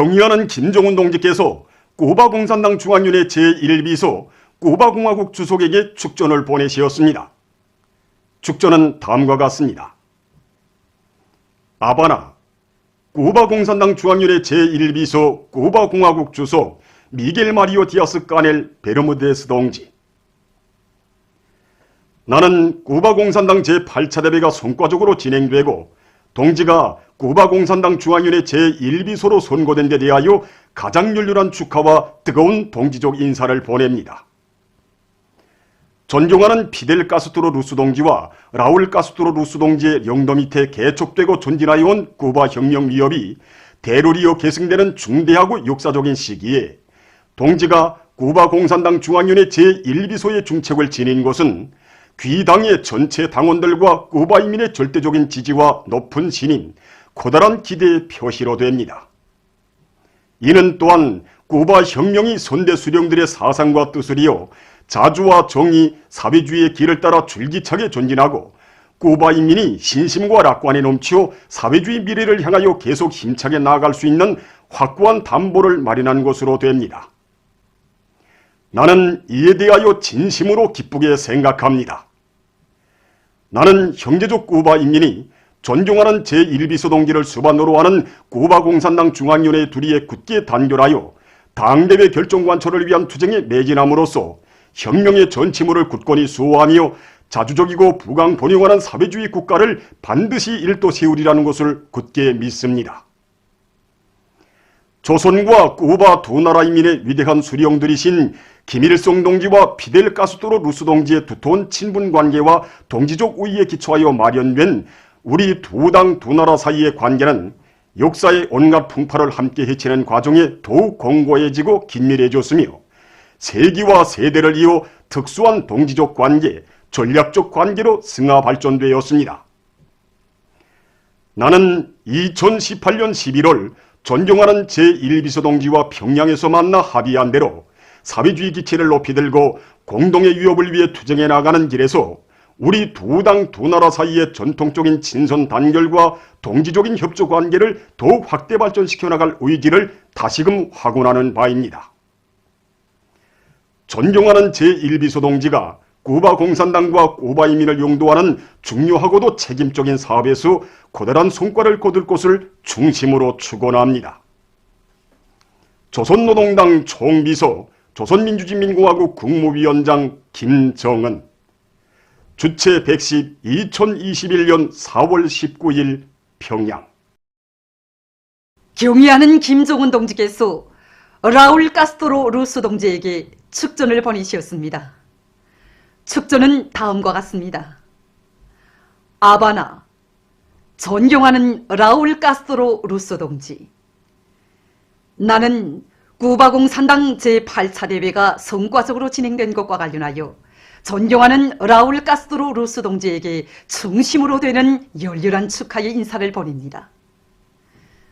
경의하는 김정은 동지께서 쿠바공산당 중앙위원회 제1비서 쿠바공화국 주석에게 축전을 보내시었습니다. 축전은 다음과 같습니다. 아바나, 쿠바공산당 중앙위원회 제1비서 쿠바공화국 주석 미겔 마리오 디아스 까넬 베르무데스 동지. 나는 쿠바공산당 제8차 대회가 성과적으로 진행되고 동지가 쿠바공산당 중앙위원회 제1비서로 선고된 데 대하여 가장 열렬한 축하와 뜨거운 동지적 인사를 보냅니다. 존경하는 피델 카스트로 루스 동지와 라울 카스트로 루스 동지의 영도 밑에 개척되고 전진하여 온 쿠바 혁명 위협이 대로리어 계승되는 중대하고 역사적인 시기에 동지가 쿠바 공산당 중앙위원회 제1비서의 중책을 지닌 것은 귀당의 전체 당원들과 쿠바 인민의 절대적인 지지와 높은 신임, 커다란 기대의 표시로 됩니다. 이는 또한 쿠바 혁명이 선대 수령들의 사상과 뜻을 이어 자주와 정의, 사회주의의 길을 따라 줄기차게 전진하고 쿠바 인민이 신심과 lạc 관에 넘치어 사회주의 미래를 향하여 계속 힘차게 나아갈 수 있는 확고한 담보를 마련한 것으로 됩니다. 나는 이에 대하여 진심으로 기쁘게 생각합니다. 나는 형제적 쿠바 인민이 존경하는 제1비서 동지를 수반으로 하는 쿠바 공산당 중앙위원회 둘이에 굳게 단결하여 당대회 결정 관철을 위한 투쟁에 매진함으로써 혁명의 전치물을 굳건히 수호하며 자주적이고 부강번영하는 사회주의 국가를 반드시 일도 세우리라는 것을 굳게 믿습니다. 조선과 쿠바 두 나라 인민의 위대한 수령들이신 김일성 동지와 피델 카스트로 루스 동지의 두터운 친분관계와 동지적 우위에 기초하여 마련된 우리 두 당 두 나라 사이의 관계는 역사의 온갖 풍파를 함께 헤치는 과정에 더욱 공고해지고 긴밀해졌으며 세기와 세대를 이어 특수한 동지적 관계, 전략적 관계로 승하 발전되었습니다. 나는 2018년 11월 존경하는 제1비서 동지와 평양에서 만나 합의한 대로 사회주의 기치를 높이 들고 공동의 위협을 위해 투쟁해 나가는 길에서 우리 두 당 두 나라 사이의 전통적인 친선 단결과 동지적인 협조 관계를 더욱 확대 발전시켜 나갈 의지를 다시금 확언하는 바입니다. 존경하는 제1비서 동지가 쿠바 공산당과 쿠바 인민을 용도하는 중요하고도 책임적인 사업에서 커다란 성과를 거둘 것을 중심으로 축원합니다. 조선노동당 총비서 조선민주주의인민공화국 국무위원장 김정은. 주체 110 2021년 4월 19일 평양. 경의하는 김정은 동지께서 라울 카스트로 루스 동지에게 축전을 보내시었습니다. 축전은 다음과 같습니다. 아바나, 존경하는 라울 카스트로 루스 동지. 나는 쿠바 공산당 제8차 대회가 성과적으로 진행된 것과 관련하여 존경하는 라울 카스트로 루스 동지에게 중심으로 되는 열렬한 축하의 인사를 보냅니다.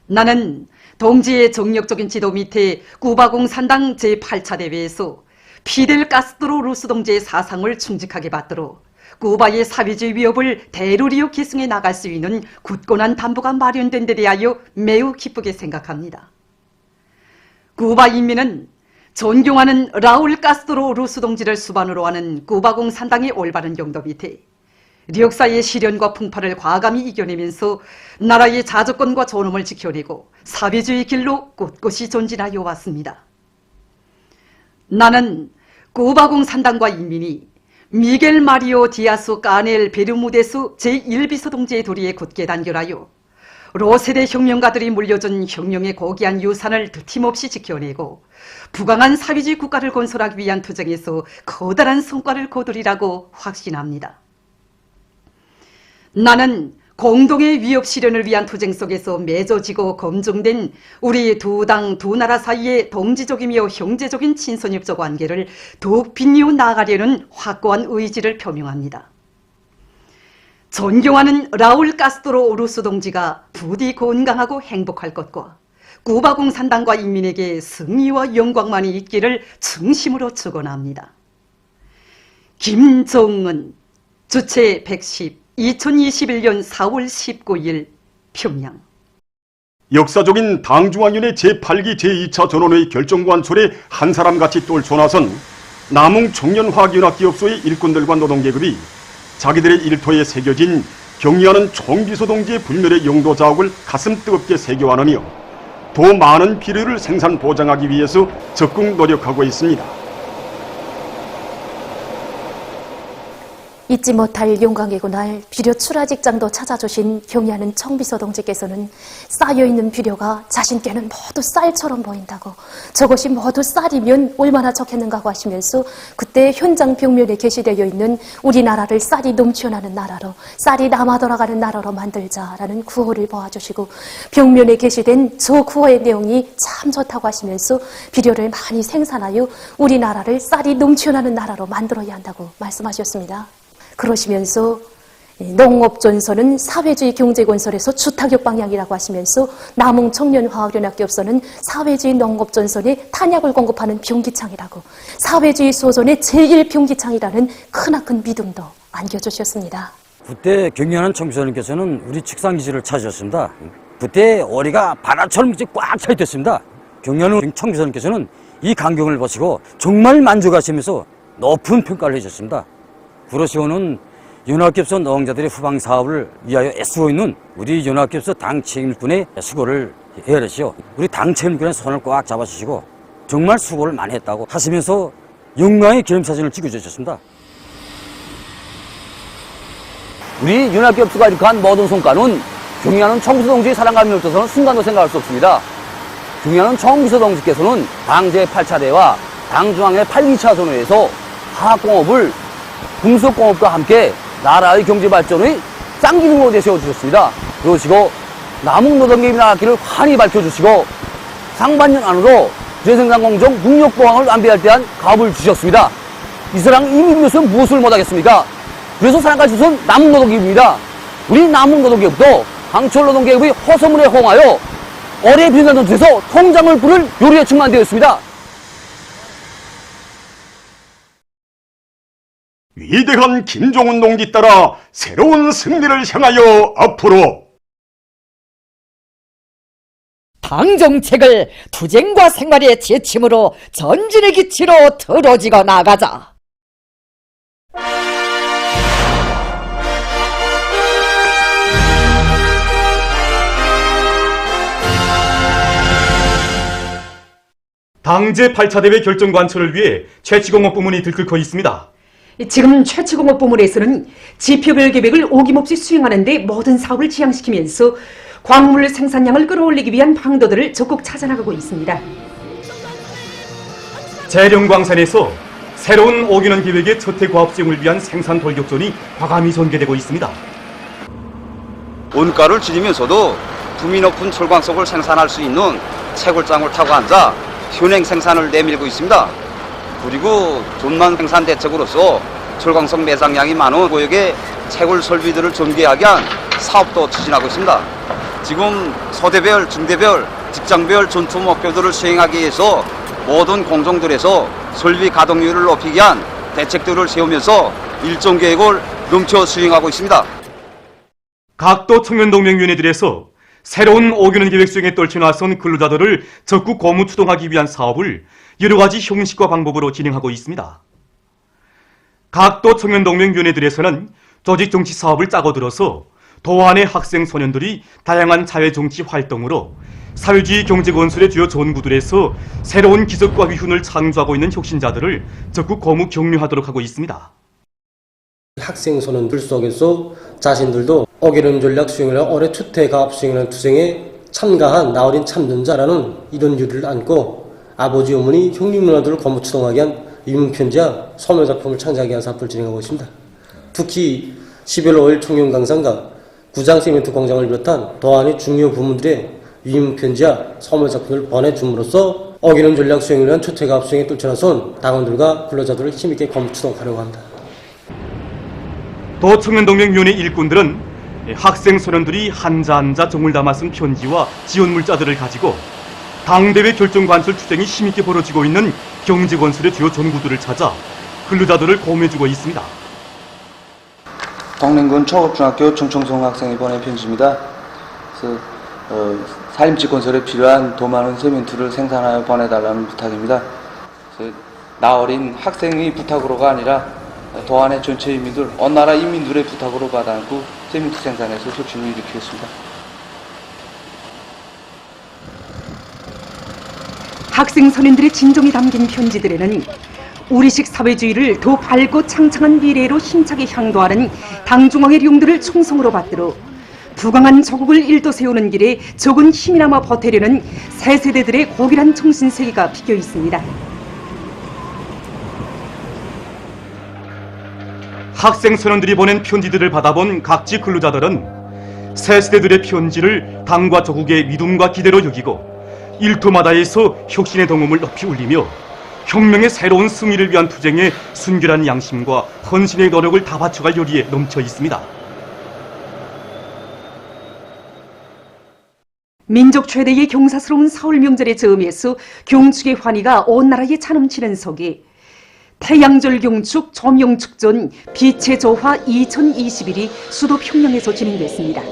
나는 동지의 정력적인 지도 밑에 쿠바 공산당 제8차 대회에서 피델 카스트로 루스 동지의 사상을 충직하게 받들어 쿠바의 사회주의 위협을 대로리어 계승해 나갈 수 있는 굳건한 담보가 마련된 데 대하여 매우 기쁘게 생각합니다. 쿠바 인민은 존경하는 라울 카스트로 루스 동지를 수반으로 하는 쿠바 공산당의 올바른 용도 밑에 역사의 시련과 풍파를 과감히 이겨내면서 나라의 자주권과 존엄을 지켜내고 사회주의 길로 꿋꿋이 전진하여 왔습니다. 나는 쿠바 공산당과 인민이 미겔 마리오 디아스 까넬 베르무데스 제1비서 동지의 도리에 굳게 단결하여 로세대 혁명가들이 물려준 혁명의 고귀한 유산을 드팀없이 지켜내고 부강한 사회주의 국가를 건설하기 위한 투쟁에서 커다란 성과를 거두리라고 확신합니다. 나는 공동의 위협 실현을 위한 투쟁 속에서 맺어지고 검증된 우리 두 당 두 나라 사이의 동지적이며 형제적인 친선협조 관계를 더욱 빛내어 나아가려는 확고한 의지를 표명합니다. 존경하는 라울 카스트로 루스 동지가 부디 건강하고 행복할 것과 쿠바 공산당과 인민에게 승리와 영광만이 있기를 진심으로 축원합니다. 김정은, 주체 110 2021년 4월 19일 평양. 역사적인 당중앙위원회 제8기 제2차 전원회의 결정관철에 한 사람같이 떨쳐나선 남웅 청년화학연합기업소의 일꾼들과 노동계급이 자기들의 일터에 새겨진 경의하는 총비서 동지의 불멸의 영도 자욱을 가슴 뜨겁게 새겨안으며 더 많은 비료를 생산 보장하기 위해서 적극 노력하고 있습니다. 잊지 못할 용광의 그날 비료 출하 직장도 찾아주신 경의하는 청비서 동지께서는 쌓여있는 비료가 자신께는 모두 쌀처럼 보인다고, 저것이 모두 쌀이면 얼마나 좋겠는가 하시면서 그때 현장 벽면에 게시되어 있는 우리나라를 쌀이 넘쳐나는 나라로, 쌀이 남아 돌아가는 나라로 만들자라는 구호를 보아주시고, 벽면에 게시된 저 구호의 내용이 참 좋다고 하시면서 비료를 많이 생산하여 우리나라를 쌀이 넘쳐나는 나라로 만들어야 한다고 말씀하셨습니다. 그러시면서 농업전선은 사회주의 경제건설에서 주타격 방향이라고 하시면서 남웅 청년화학연합기업소는 사회주의 농업전선에 탄약을 공급하는 병기창이라고, 사회주의 소전의 제1병기창이라는 크나큰 믿음도 안겨주셨습니다. 그때 경의하는 청비서님께서는 우리 축산기지를 찾으셨습니다. 그때 오리가 바다처럼 꽉 차 있었습니다. 경의하는 청비서님께서는 이 광경을 보시고 정말 만족하시면서 높은 평가를 해주셨습니다. 그러시고는 연합기업소 노동자들의 후방 사업을 위하여 애쓰고 있는 우리 연합기업소 당 책임꾼의 수고를 헤아리시오. 우리 당 책임꾼의 손을 꽉 잡아주시고 정말 수고를 많이 했다고 하시면서 영광의 기념사진을 찍어주셨습니다. 우리 연합기업소가 이룩한 모든 성과는 경의하는 청비서 동지의 사랑감이 없어서는 순간도 생각할 수 없습니다. 경의하는 청비서 동지께서는 당 제8차대와 당 중앙회 8.2차 전후에서 화학공업을 금속공업과 함께 나라의 경제발전의 쌍기둥으로 내세워주셨습니다. 그러시고 남웅 노동계획 나가기를 환히 밝혀주시고 상반년 안으로 재생산공정 능력보강을 완비할 대한 가업을 주셨습니다. 이 사람 이미 비로소는 무엇을 못하겠습니까? 그래서 사랑까지 주신 남웅 노동계획입니다. 우리 남웅 노동계획도 강철 노동계획의 호소문에 호응하여 올해 비행단전투에서 통장을 부를 요리에 충만되어 있습니다. 위대한 김종훈 동지 따라 새로운 승리를 향하여 앞으로 당 정책을 투쟁과 생활의 지침으로 전진의 기치로 들어지고 나가자. 당 제8차 대회 결정 관철을 위해 최치공업 부문이 들끓고 있습니다. 지금 최치공업부문에서는 지표별 계획을 어김없이 수행하는 데 모든 사업을 지향시키면서 광물 생산량을 끌어올리기 위한 방도들을 적극 찾아나가고 있습니다. 재령광산에서 새로운 5개년 계획의 저택과업 시행을 위한 생산 돌격전이 과감히 전개되고 있습니다. 원가를 줄이면서도 품위 높은 철광석을 생산할 수 있는 채굴장을 타고 앉아 현행 생산을 내밀고 있습니다. 그리고 존만 생산 대책으로서 철광석 매장량이 많은 고역의 채굴 설비들을 전개하게 한 사업도 추진하고 있습니다. 지금 소대별, 중대별, 직장별 전투 목표들을 수행하기 위해서 모든 공정들에서 설비 가동률을 높이기 위한 대책들을 세우면서 일정 계획을 넘쳐 수행하고 있습니다. 각도 청년동맹위원회들에서 새로운 5개년 계획 수행에 떨쳐나선 근로자들을 적극 고무 추동하기 위한 사업을 여러 가지 형식과 방법으로 진행하고 있습니다. 각도 청년동맹위원회들에서는 조직정치 사업을 짜고 들어서 도안의 학생 소년들이 다양한 자유정치 활동으로 사회주의 경제건설의 주요 전구들에서 새로운 기적과 위훈을 창조하고 있는 혁신자들을 적극 고무 격려하도록 하고 있습니다. 학생 소년들 속에서 자신들도 5개년 전략 수행을 하고 올해 추태가업 수행하는 투쟁에 참가한 나어린 참전자라는 이런 유를 안고 아버지 어머니 형님 누나들을 고무 추동하게 한 유문편지와 소묘작품을 창작하게 한 사업을 진행하고 있습니다. 특히 11월 5일 청년강산과 구장 세멘트 공장을 비롯한 도안의 중요 부문들의 유문편지와 소묘작품을 보내줌으로써 5개년 전략 수행을 위한 추태가업 수행에 떨쳐나선 당원들과 근로자들을 힘있게 고무 추동하려고 합니다. 도청년동맹위원회 일꾼들은 학생 소년들이 한자 한자 정을 담아 쓴 편지와 지원 물자들을 가지고 당대회 결정관철 투쟁이 힘있게 벌어지고 있는 경제건설의 주요 전구들을 찾아 근로자들을 고무해주고 있습니다. 광릉군 초급중학교 청청송 학생이 보낸 편지입니다. 그래서 사림집 건설에 필요한 더 많은 세멘트를 생산하여 보내달라는 부탁입니다. 나 어린 학생의 부탁으로가 아니라 도안의 전체 인민들, 어느 나라 인민들의 부탁으로 받아안고 세멘트 생산에서 혁신을 일으키겠습니다. 학생 선임들의 진정이 담긴 편지들에는 우리식 사회주의를 더 밝고 창창한 미래로 힘차게 향도하는 당중앙의 용도를 충성으로 받들어 부강한 조국을 일도 세우는 길에 적은 힘이나마 버티려는 새 세대들의 고결한 정신세계가 비겨 있습니다. 학생 선원들이 보낸 편지들을 받아본 각지 근로자들은 새 세대들의 편지를 당과 조국의 믿음과 기대로 여기고 일터마다에서 혁신의 동음을 높이 울리며 혁명의 새로운 승리를 위한 투쟁에 순결한 양심과 헌신의 노력을 다 바쳐갈 요리에 넘쳐 있습니다. 민족 최대의 경사스러운 사월 명절의 저음에서 경축의 환희가 온 나라에 차넘치는 속에 태양절 경축 조명축전 빛의 조화 2021이 수도 평양에서 진행됐습니다.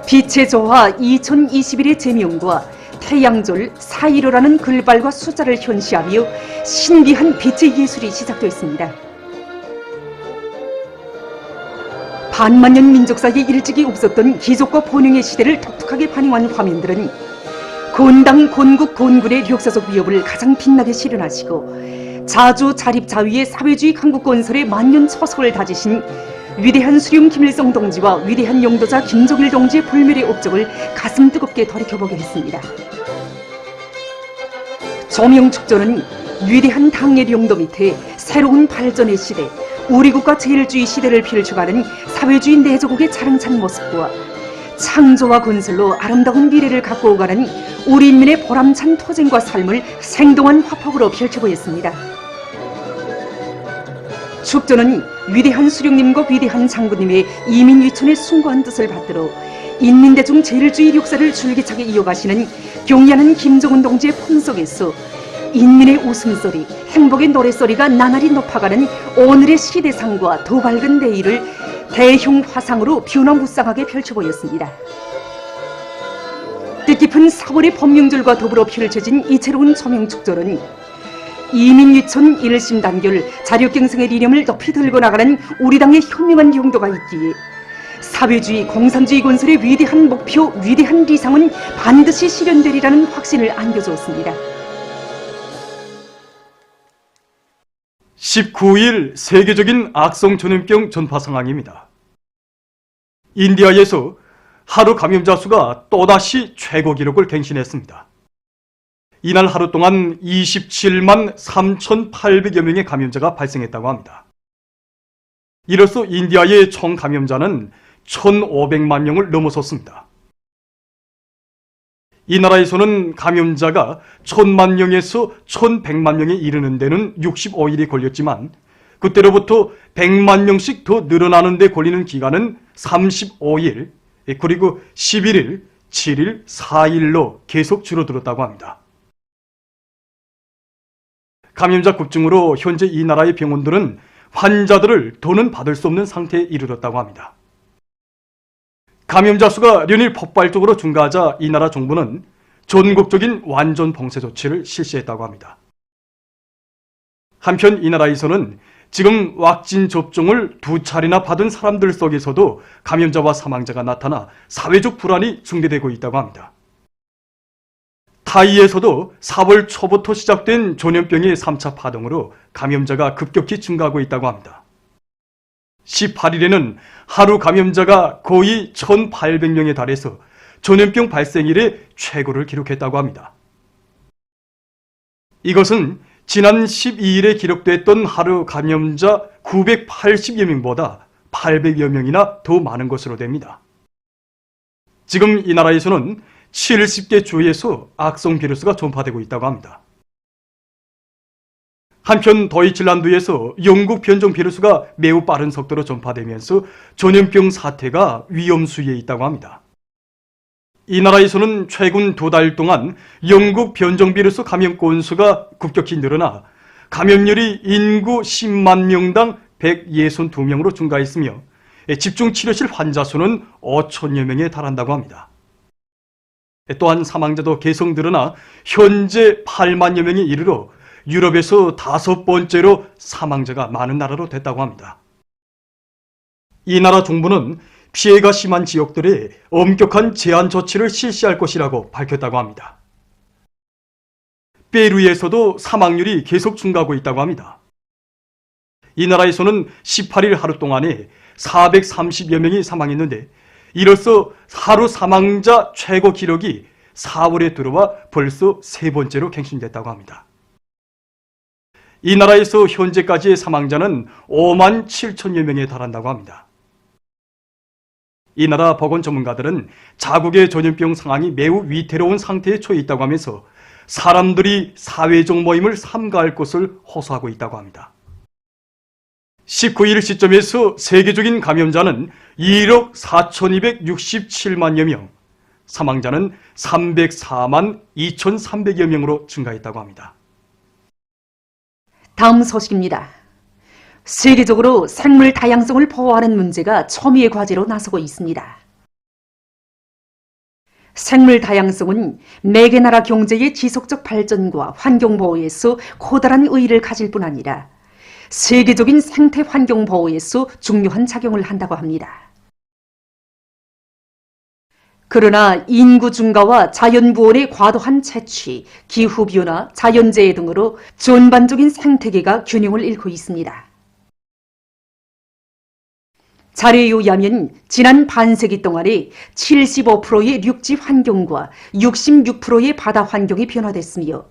빛의 조화 2021의 제명과 태양절 4.15라는 글발과 숫자를 현시하며 신비한 빛의 예술이 시작됐습니다. 반만년 민족사에 일찍이 없었던 기족과 번영의 시대를 독특하게 반영한 화면들은 건당, 건국, 건군의 역사적 위협을 가장 빛나게 실현하시고 자주 자립자위의 사회주의 강국 건설의 만년 초석을 다지신 위대한 수령 김일성 동지와 위대한 영도자 김정일 동지의 불멸의 업적을 가슴 뜨겁게 돌이켜보게 했습니다. 조명축전은 위대한 당의 용도 밑에 새로운 발전의 시대, 우리 국가 제일주의 시대를 펼쳐가는 사회주의 내조국의 자랑찬 모습과 창조와 건설로 아름다운 미래를 갖고 오가는 우리 인민의 보람찬 토쟁과 삶을 생동한 화폭으로 펼쳐보였습니다. 축전은 위대한 수령님과 위대한 장군님의 이민위천의 숭고한 뜻을 받들어 인민대중 제일주의 역사를 줄기차게 이어가시는 경리하는 김정은 동지의 품 속에서 인민의 웃음소리, 행복의 노랫소리가 나날이 높아가는 오늘의 시대상과 더 밝은 내일을 대형 화상으로 변화무쌍하게 펼쳐보였습니다. 뜻깊은 4월의 법명절과 더불어 펼쳐진 이채로운 조명축전은 이민위천 일심단결 자력갱생의 이념을 높이 들고 나가는 우리 당의 현명한 용도가 있기에 사회주의 공산주의 건설의 위대한 목표, 위대한理想은 반드시 실현되리라는 확신을 안겨주었습니다. 19일 세계적인 악성 전염병 전파 상황입니다. 인디아에서 하루 감염자 수가 또다시 최고 기록을 갱신했습니다. 이날 하루 동안 27만 3,800여 명의 감염자가 발생했다고 합니다. 이로써 인디아의 총 감염자는 1,500만 명을 넘어섰습니다. 이 나라에서는 감염자가 1,000만 명에서 1,100만 명에 이르는 데는 65일이 걸렸지만 그때로부터 100만 명씩 더 늘어나는 데 걸리는 기간은 35일, 그리고 11일, 7일, 4일로 계속 줄어들었다고 합니다. 감염자 급증으로 현재 이 나라의 병원들은 환자들을 더는 받을 수 없는 상태에 이르렀다고 합니다. 감염자 수가 연일 폭발적으로 증가하자 이 나라 정부는 전국적인 완전 봉쇄 조치를 실시했다고 합니다. 한편 이 나라에서는 지금 왁신 접종을 2차례나 받은 사람들 속에서도 감염자와 사망자가 나타나 사회적 불안이 증대되고 있다고 합니다. 타이에서도 4월 초부터 시작된 전염병의 3차 파동으로 감염자가 급격히 증가하고 있다고 합니다. 18일에는 하루 감염자가 거의 1,800명에 달해서 전염병 발생 이래 최고를 기록했다고 합니다. 이것은 지난 12일에 기록됐던 하루 감염자 980여 명보다 800여 명이나 더 많은 것으로 됩니다. 지금 이 나라에서는 70개 주에서 악성 비루스가 전파되고 있다고 합니다. 한편 도이칠란드에서 영국 변종 비루스가 매우 빠른 속도로 전파되면서 전염병 사태가 위험수위에 있다고 합니다. 이 나라에서는 최근 2달 동안 영국 변종 비루스 감염 건수가 급격히 늘어나 감염률이 인구 10만 명당 162명으로 증가했으며 집중치료실 환자 수는 5천여 명에 달한다고 합니다. 또한 사망자도 계속 늘어나 현재 8만여 명에 이르러 유럽에서 5번째로 사망자가 많은 나라로 됐다고 합니다. 이 나라 정부는 피해가 심한 지역들에 엄격한 제한 조치를 실시할 것이라고 밝혔다고 합니다. 페루에서도 사망률이 계속 증가하고 있다고 합니다. 이 나라에서는 18일 하루 동안에 430여 명이 사망했는데 이로써 하루 사망자 최고 기록이 4월에 들어와 벌써 3번째로 갱신됐다고 합니다. 이 나라에서 현재까지의 사망자는 5만 7천여 명에 달한다고 합니다. 이 나라 보건 전문가들은 자국의 전염병 상황이 매우 위태로운 상태에 처해 있다고 하면서 사람들이 사회적 모임을 삼가할 것을 호소하고 있다고 합니다. 19일 시점에서 세계적인 감염자는 1억 4,267만여 명, 사망자는 304만 2,300여 명으로 증가했다고 합니다. 다음 소식입니다. 세계적으로 생물 다양성을 보호하는 문제가 초미의 과제로 나서고 있습니다. 생물 다양성은 매개 나라 경제의 지속적 발전과 환경 보호에서 커다란 의의를 가질 뿐 아니라 세계적인 생태 환경 보호에서 중요한 작용을 한다고 합니다. 그러나 인구 증가와 자연부원의 과도한 채취, 기후변화, 자연재해 등으로 전반적인 생태계가 균형을 잃고 있습니다. 자료에 의하면 지난 반세기 동안에 75%의 육지 환경과 66%의 바다 환경이 변화됐으며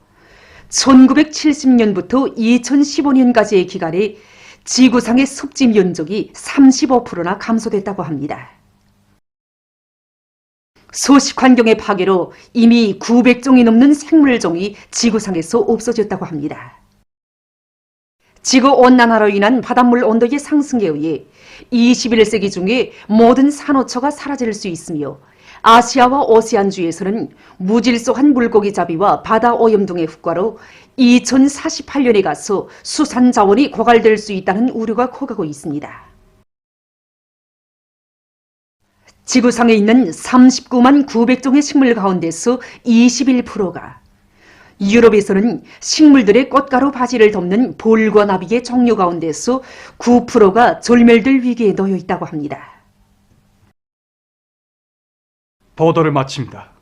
1970년부터 2015년까지의 기간에 지구상의 습지 면적이 35%나 감소됐다고 합니다. 소식 환경의 파괴로 이미 900종이 넘는 생물종이 지구상에서 없어졌다고 합니다. 지구온난화로 인한 바닷물 온도의 상승에 의해 21세기 중에 모든 산호초가 사라질 수 있으며 아시아와 오세안주에서는 무질서한 물고기 잡이와 바다 오염 등의 후과로 2048년에 가서 수산 자원이 고갈될 수 있다는 우려가 커가고 있습니다. 지구상에 있는 39만 900종의 식물 가운데서 21%가, 유럽에서는 식물들의 꽃가루 바지를 덮는 볼과 나비의 종류 가운데서 9%가 절멸될 위기에 놓여 있다고 합니다. 보도를 마칩니다.